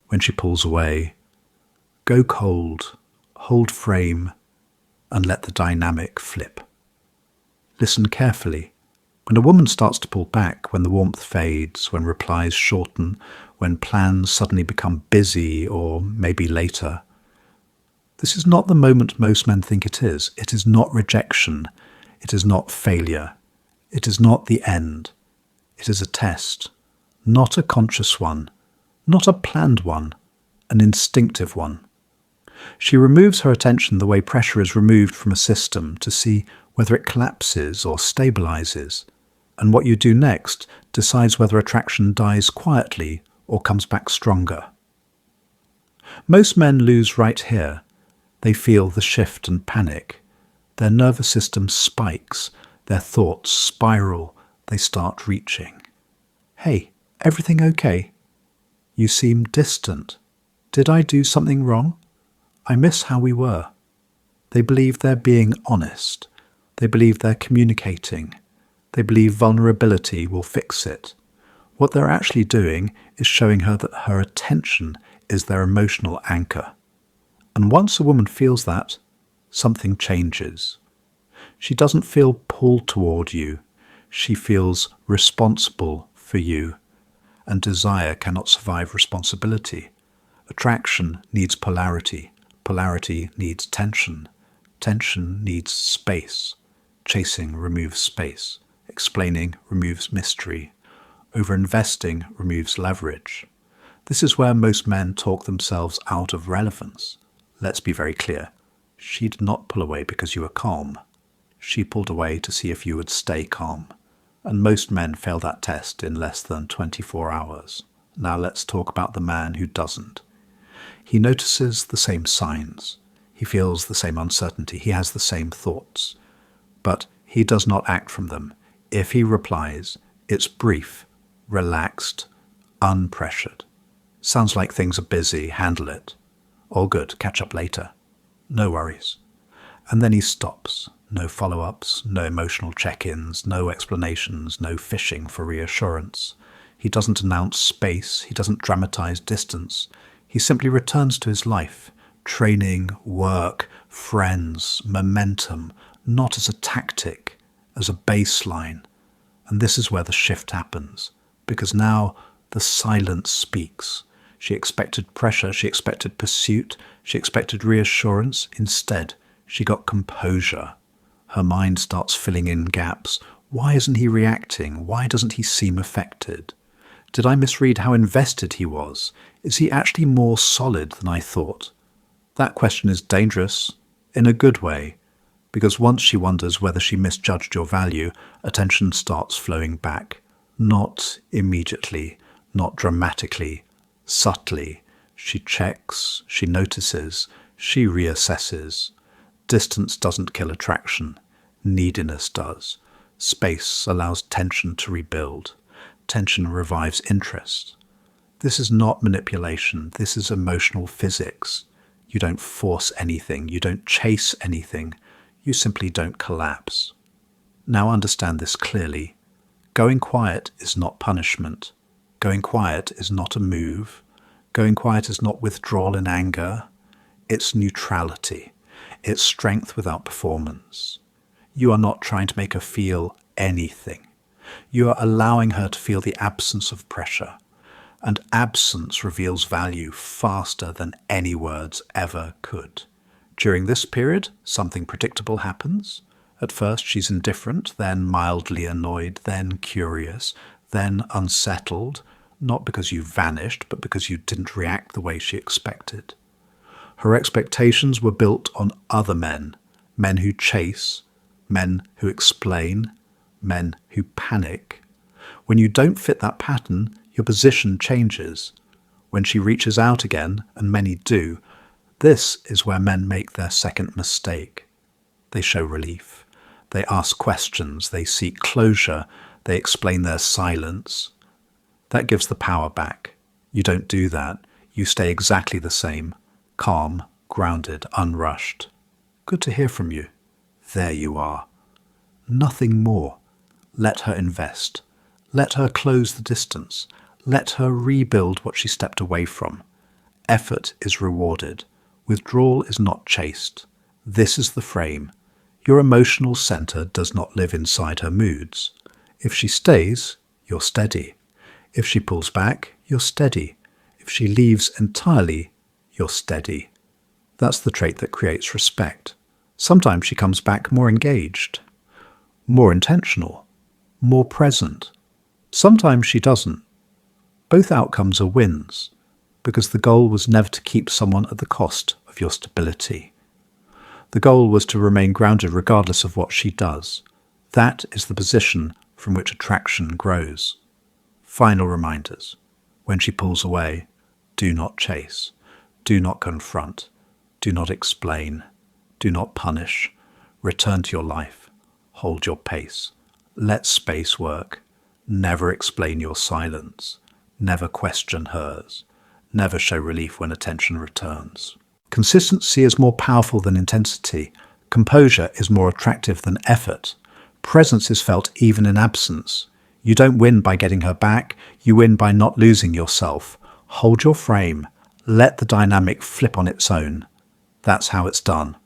When she pulls away, go cold, hold frame, and let the dynamic flip. Listen carefully. When a woman starts to pull back, when the warmth fades, when replies shorten, when plans suddenly become busy or maybe later, this is not the moment most men think it is. It is not rejection. It is not failure. It is not the end. It is a test, not a conscious one, not a planned one, an instinctive one. She removes her attention the way pressure is removed from a system to see whether it collapses or stabilizes, and what you do next decides whether attraction dies quietly or comes back stronger. Most men lose right here. They feel the shift and panic. Their nervous system spikes, their thoughts spiral, they start reaching. Hey, everything okay? You seem distant. Did I do something wrong? I miss how we were. They believe they're being honest. They believe they're communicating. They believe vulnerability will fix it. What they're actually doing is showing her that her attention is their emotional anchor. And once a woman feels that, something changes. She doesn't feel pulled toward you. She feels responsible for you. And desire cannot survive responsibility. Attraction needs polarity. Polarity needs tension. Tension needs space. Chasing removes space. Explaining removes mystery. Overinvesting removes leverage. This is where most men talk themselves out of relevance. Let's be very clear. She did not pull away because you were calm. She pulled away to see if you would stay calm. And most men fail that test in less than 24 hours. Now let's talk about the man who doesn't. He notices the same signs. He feels the same uncertainty. He has the same thoughts. But he does not act from them. If he replies, it's brief, relaxed, unpressured. Sounds like things are busy, handle it. All good, catch up later. No worries. And then he stops. No follow-ups, no emotional check-ins, no explanations, no fishing for reassurance. He doesn't announce space. He doesn't dramatize distance. He simply returns to his life, training, work, friends, momentum, not as a tactic, as a baseline. And this is where the shift happens, because now the silence speaks. She expected pressure, she expected pursuit, she expected reassurance. Instead, she got composure. Her mind starts filling in gaps. Why isn't he reacting? Why doesn't he seem affected? Did I misread how invested he was? Is he actually more solid than I thought? That question is dangerous, in a good way, because once she wonders whether she misjudged your value, attention starts flowing back. Not immediately, not dramatically, subtly. She checks, she notices, she reassesses. Distance doesn't kill attraction. Neediness does. Space allows tension to rebuild. Tension revives interest. This is not manipulation. This is emotional physics. You don't force anything. You don't chase anything. You simply don't collapse. Now understand this clearly. Going quiet is not punishment. Going quiet is not a move. Going quiet is not withdrawal in anger. It's neutrality. It's strength without performance. You are not trying to make her feel anything. You are allowing her to feel the absence of pressure. And absence reveals value faster than any words ever could. During this period, something predictable happens. At first, she's indifferent, then mildly annoyed, then curious, then unsettled, not because you vanished, but because you didn't react the way she expected. Her expectations were built on other men, men who chase, men who explain, men who panic. When you don't fit that pattern, your position changes. When she reaches out again, and many do, this is where men make their second mistake. They show relief. They ask questions. They seek closure. They explain their silence. That gives the power back. You don't do that. You stay exactly the same, calm, grounded, unrushed. Good to hear from you. There you are. Nothing more. Let her invest. Let her close the distance. Let her rebuild what she stepped away from. effort is rewarded. Withdrawal is not chased. This is the frame. Your emotional center does not live inside her moods. If she stays, you're steady. If she pulls back, you're steady. If she leaves entirely, you're steady. That's the trait that creates respect. Sometimes she comes back more engaged, more intentional, more present. Sometimes she doesn't. Both outcomes are wins, because the goal was never to keep someone at the cost of your stability. The goal was to remain grounded regardless of what she does. That is the position from which attraction grows. Final reminders. When she pulls away, do not chase. Do not confront. Do not explain. Do not punish. Return to your life. Hold your pace. Let space work. Never explain your silence. Never question hers. Never show relief when attention returns. Consistency is more powerful than intensity. Composure is more attractive than effort. Presence is felt even in absence. You don't win by getting her back. You win by not losing yourself. Hold your frame. Let the dynamic flip on its own. That's how it's done.